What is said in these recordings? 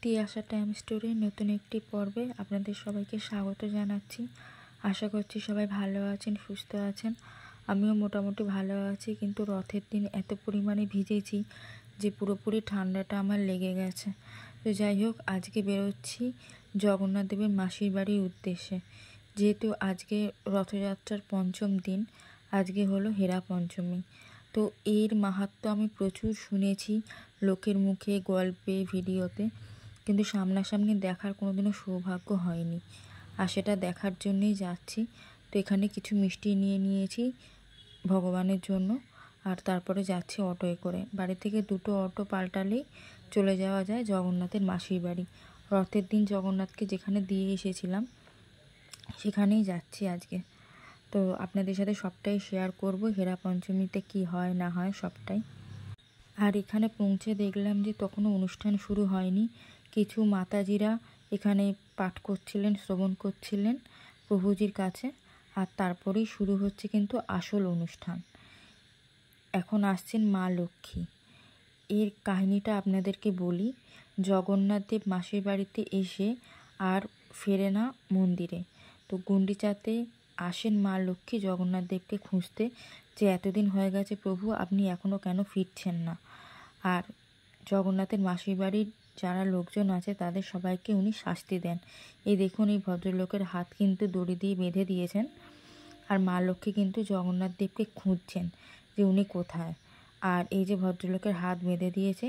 সত্যি আশা time story নতুন একটি পর্বে আপনাদের সবাইকে স্বাগত জানাচ্ছি। আশা করছি সবাই ভালো আছেন, সুস্থ আছেন। আমিও মোটামুটি ভালো আছি, কিন্তু রথের দিন এত পরিমাণে ভিজেছি যে পুরোপুরি ঠান্ডাটা আমার লেগে গেছে। তো যাই হোক, আজকে বেরোচ্ছি জগন্নাথ দেবের মাসির বাড়ির উদ্দেশ্যে। যেহেতু আজকে রথযাত্রার পঞ্চম দিন, আজকে হলো হেরা পঞ্চমী। তো এর মাহাত্ম্য আমি প্রচুর শুনেছি লোকের মুখে, গল্পে, ভিডিওতে, কিন্তু সামনাসামনি দেখার কোনোদিনও সৌভাগ্য হয়নি। আর সেটা দেখার জন্যই যাচ্ছি। তো এখানে কিছু মিষ্টি নিয়ে নিয়েছি ভগবানের জন্য, আর তারপরে যাচ্ছি অটোয় করে। বাড়ি থেকে দুটো অটো পাল্টালেই চলে যাওয়া যায় জগন্নাথের মাসির বাড়ি। রথের দিন জগন্নাথকে যেখানে দিয়ে এসেছিলাম সেখানেই যাচ্ছি আজকে। তো আপনাদের সাথে সবটাই শেয়ার করব, হেরা পঞ্চমীতে কি হয় না হয় সবটাই। আর এখানে পৌঁছে দেখলাম যে তখনও অনুষ্ঠান শুরু হয়নি। কিছু মাতাজিরা এখানে পাঠ করছিলেন, শ্রবণ করছিলেন প্রভুজির কাছে, আর তারপরেই শুরু হচ্ছে কিন্তু আসল অনুষ্ঠান। এখন আসছেন মা লক্ষ্মী। এর কাহিনীটা আপনাদেরকে বলি। জগন্নাথ দেব মাসির বাড়িতে এসে আর ফেরে না মন্দিরে। তো গুন্ডিচাতে আসেন মা লক্ষ্মী জগন্নাথ দেবকে খুঁজতে, যে এতদিন হয়ে গেছে প্রভু, আপনি এখনও কেন ফিরছেন না। আর জগন্নাথের মাসির বাড়ির যারা লোকজন আছে তাদের সবাইকে উনি শাস্তি দেন। এই দেখুন, এই ভদ্রলোকের হাত কিন্তু দড়ি দিয়ে বেঁধে দিয়েছেন। আর মা লক্ষ্মী কিন্তু জগন্নাথ দেবকে খুঁজছেন যে উনি কোথায়। আর এই যে ভদ্রলোকের হাত বেঁধে দিয়েছে,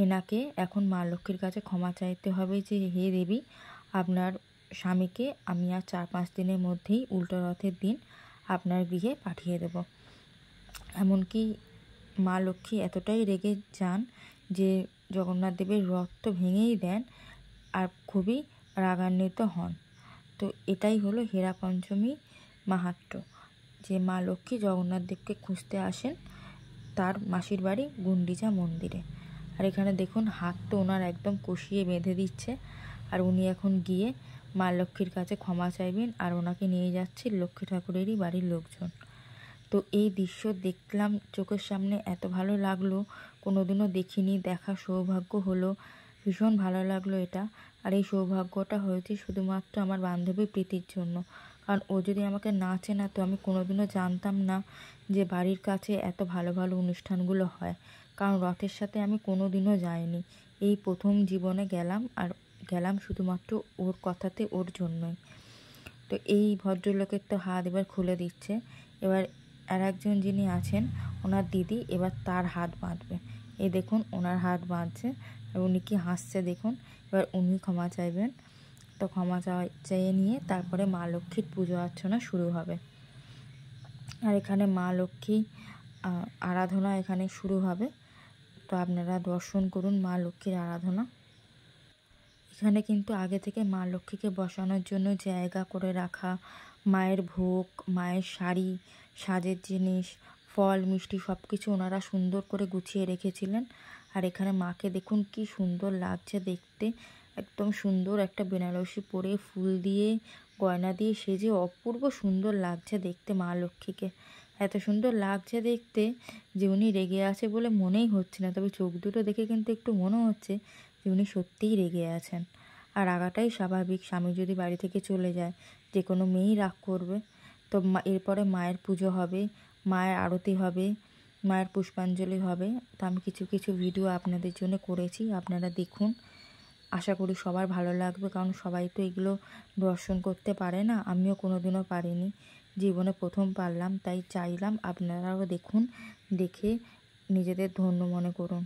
এনাকে এখন মা লক্ষ্মীর কাছে ক্ষমা চাইতে হবে যে হে দেবী, আপনার স্বামীকে আমি আর 4-5 দিনের মধ্যেই উল্টো রথের দিন আপনার গৃহে পাঠিয়ে দেব। এমনকি মা লক্ষ্মী এতটাই রেগে যান যে জগন্নাথ দেবের রথ তো ভেঙেই দেন, আর খুবই রাগান্বিত হন। তো এটাই হলো হেরা পঞ্চমী মাহাত্ম্য, যে মা লক্ষ্মী জগন্নাথ দেবকে খুঁজতে আসেন তার মাসির বাড়ি গুন্ডিচা মন্দিরে। আর এখানে দেখুন, হাত তো ওনার একদম কষিয়ে বেঁধে দিচ্ছে, আর উনি এখন গিয়ে মা লক্ষ্মীর কাছে ক্ষমা চাইবেন, আর ওনাকে নিয়ে যাচ্ছে লক্ষ্মী ঠাকুরেরই বাড়ির লোকজন। তো এই দৃশ্য দেখলাম চোখের সামনে, এত ভালো লাগলো, কোনোদিনও দেখিনি, দেখার সৌভাগ্য হলো, ভীষণ ভালো লাগলো এটা। আর এই সৌভাগ্যটা হয়েছে শুধুমাত্র আমার বান্ধবী প্রীতির জন্য, কারণ ও যদি আমাকে না চেনাতো আমি কোনোদিনও জানতাম না যে বাড়ির কাছে এত ভালো ভালো অনুষ্ঠানগুলো হয়। কারণ রথের সাথে আমি কোনোদিনও যাইনি, এই প্রথম জীবনে গেলাম, আর গেলাম শুধুমাত্র ওর কথাতে, ওর জন্যই। তো এই ভদ্রলোকের তো হাত এবার খুলে দিচ্ছে। এবার আর একজন যিনি আছেন ওনার দিদি, এবার তার হাত বাঁধবে। এই দেখুন, ওনার হাত বাঁধছে, আর উনি কি হাসছে দেখুন। এবার উনি ক্ষমা চাইবেন। তো ক্ষমা চেয়ে নিয়ে তারপরে মা লক্ষ্মীর পুজো অর্চনা শুরু হবে। আর এখানে মা লক্ষ্মী আরাধনা এখানে শুরু হবে। তো আপনারা দর্শন করুন মা লক্ষ্মীর আরাধনা। এখানে কিন্তু আগে থেকে মা লক্ষ্মীকে বসানোর জন্য জায়গা করে রাখা, মায়ের ভোগ, মায়ের শাড়ি, সাজের জিনিস, ফল, মিষ্টি সব কিছু ওনারা সুন্দর করে গুছিয়ে রেখেছিলেন। আর এখানে মাকে দেখুন কি সুন্দর লাগছে দেখতে, একদম সুন্দর একটা বেনারসি পরে, ফুল দিয়ে, গয়না দিয়ে সেজে অপূর্ব সুন্দর লাগছে দেখতে মা লক্ষ্মীকে। এত সুন্দর লাগছে দেখতে যে উনি রেগে আছে বলে মনেই হচ্ছে না, তবে চোখ দুটো দেখে কিন্তু একটু মনে হচ্ছে যে উনি সত্যিই রেগে আছেন। আর রাগাটাই স্বাভাবিক, স্বামী যদি বাড়ি থেকে চলে যায় যে কোনো মেয়েই রাগ করবে। তো এরপরে মায়ের পুজো হবে, মায়ের আরতি হবে, মায়ের পুষ্পাঞ্জলি হবে। তো আমি কিছু কিছু ভিডিও আপনাদের জন্য করেছি, আপনারা দেখুন। আশা করি সবার ভালো লাগবে, কারণ সবাই তো এগুলো দর্শন করতে পারে না, আমিও কোনোদিনও পারিনি, জীবনে প্রথম পারলাম। তাই চাইলাম আপনারাও দেখুন, দেখে নিজেদের ধন্য মনে করুন।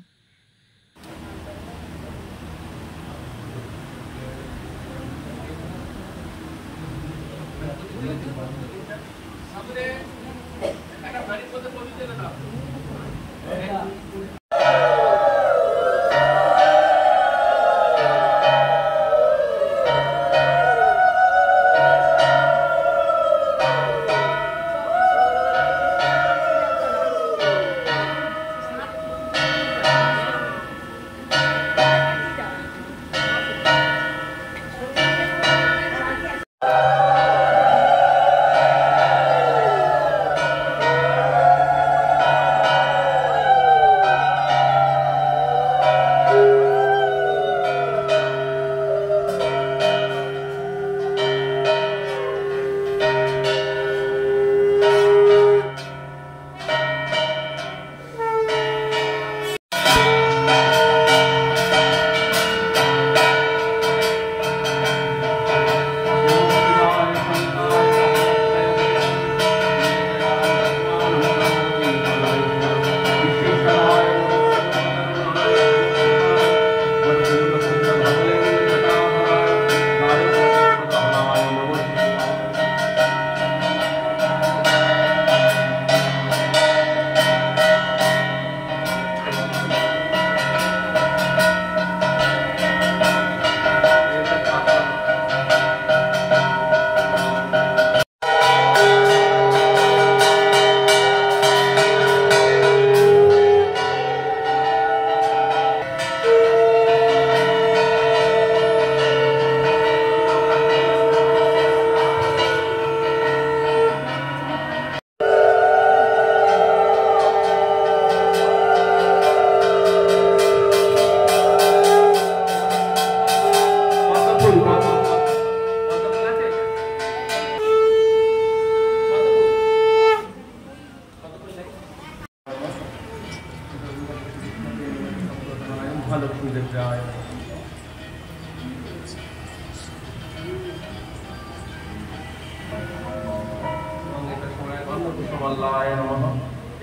মল্লায় নমঃ।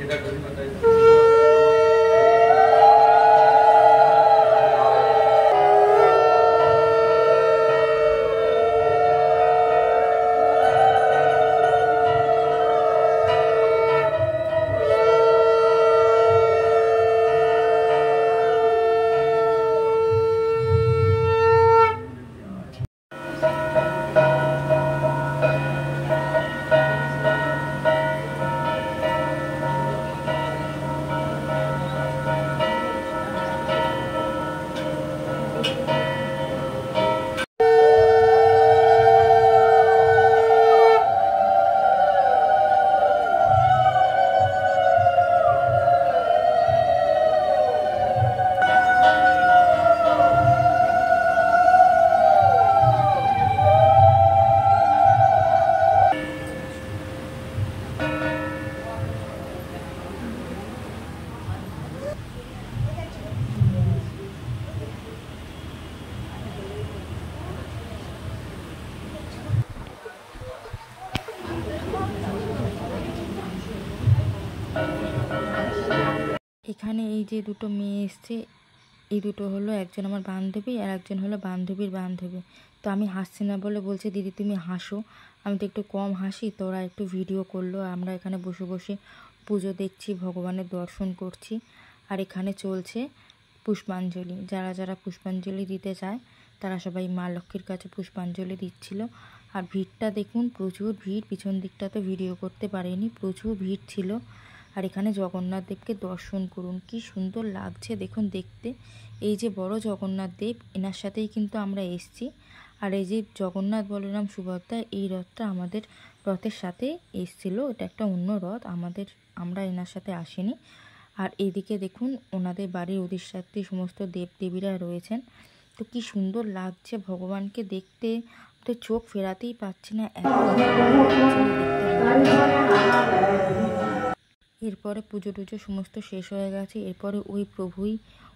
এটা কলিকাতায় এখানে এই যে দুটো মেয়ে এসছে, এই দুটো হলো একজন আমার বান্ধবী আর একজন হলো বান্ধবীর বান্ধবী। তো আমি হাসছি না বলে বলছে দিদি তুমি হাসো, আমি তো একটু কম হাসি। তো ওরা একটু ভিডিও করলো, আমরা এখানে বসে বসে পুজো দেখছি, ভগবানের দর্শন করছি। আর এখানে চলছে পুষ্পাঞ্জলি। যারা যারা পুষ্পাঞ্জলি দিতে চায় তারা সবাই মা লক্ষ্মীর কাছে পুষ্পাঞ্জলি দিচ্ছিল। আর ভিড়টা দেখুন, প্রচুর ভিড়। পিছন দিকটা তো ভিডিও করতে পারিনি, প্রচুর ভিড় ছিল। আর এখানে জগন্নাথ দেবকে দর্শন করুন, কি সুন্দর লাগছে দেখুন দেখতে। এই যে বড় জগন্নাথ দেব, এনার সাথেই কিন্তু আমরা এসছি। আর এই যে জগন্নাথ বলরাম সুভদ্রা, এই রথটা আমাদের রথের সাথে এসছিল। এটা একটা অন্য রথ, আমরা এনার সাথে আসিনি। আর এইদিকে দেখুন ওনাদের বাড়ির অধিষ্ঠাত্রী সমস্ত দেবদেবীরা রয়েছেন। তো কি সুন্দর লাগছে ভগবানকে দেখতে, তো চোখ ফেরাতেই পাচ্ছি না, এত এরপরে পুজো টুজো সমস্ত শেষ হয়ে গেছে। এরপরে ওই প্রভুই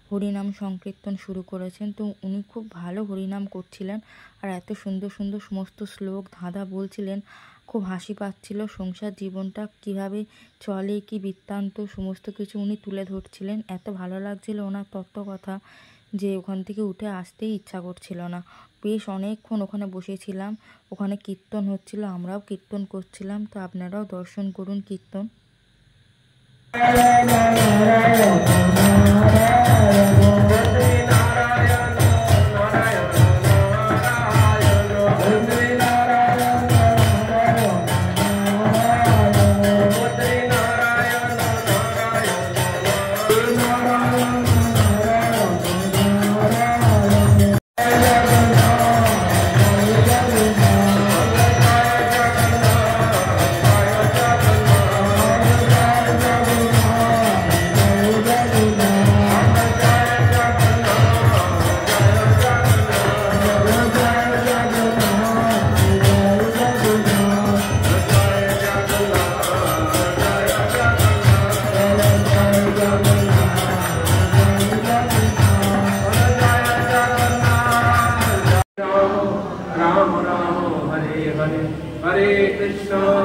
হরিনাম সংকীর্তন শুরু করেছেন। তো উনি খুব ভালো হরিনাম করছিলেন আর এত সুন্দর সুন্দর সমস্ত শ্লোক ধাঁধা বলছিলেন, খুব হাসি পাচ্ছিল। সংসার জীবনটা কিভাবে চলে, কি বৃত্তান্ত, সমস্ত কিছু উনি তুলে ধরছিলেন। এত ভালো লাগছিল ওনার তত্ত্ব কথা যে ওখান থেকে উঠে আসতেই ইচ্ছা করছিল না। বেশ অনেকক্ষণ ওখানে বসেছিলাম, ওখানে কীর্তন হচ্ছিল, আমরাও কীর্তন করছিলাম। তো আপনারাও দর্শন করুন কীর্তন।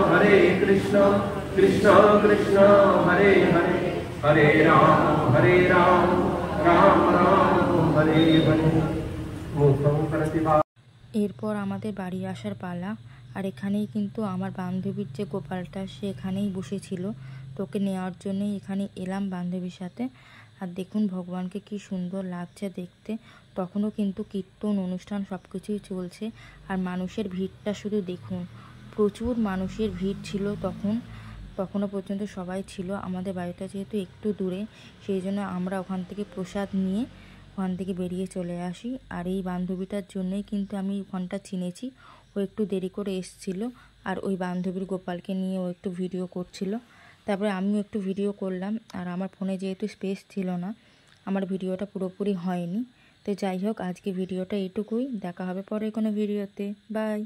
हरे कृष्ण कृष्ण कृष्ण हरे हरे, हरे राम राम राम हरे हरे। এরপর আমাদের বাড়ি আসার পালা। আর এখানেই কিন্তু আমার বান্ধবীর যে গোপালটা, সে এখানেই বসেছিল। তোকে নেওয়ার জন্যই এখানে এলাম বান্ধবীর সাথে। আর দেখুন ভগবানকে কি সুন্দর লাগছে দেখতে। তখনও কিন্তু কীর্তন অনুষ্ঠান সব কিছুই চলছে। আর মানুষের ভিড়টা শুধু দেখুন, প্রচুর মানুষের ভিড় ছিল তখনও পর্যন্ত সবাই ছিল। আমাদের বাড়িটা যেহেতু একটু দূরে, সেই জন্য আমরা ওখান থেকে প্রসাদ নিয়ে ওখান থেকে বেরিয়ে চলে আসি। আর এই বান্ধবীটার জন্যই কিন্তু আমি ওখানটা চিনেছি। ও একটু দেরি করে এসেছিল, আর ওই বান্ধবীর গোপালকে নিয়ে ও একটু ভিডিও করছিল। তারপরে আমিও একটু ভিডিও করলাম। আর আমার ফোনে যেহেতু স্পেস ছিল না, আমার ভিডিওটা পুরোপুরি হয়নি। তো যাই হোক, আজকে ভিডিওটা এইটুকুই। দেখা হবে পরে কোনো ভিডিওতে। বাই।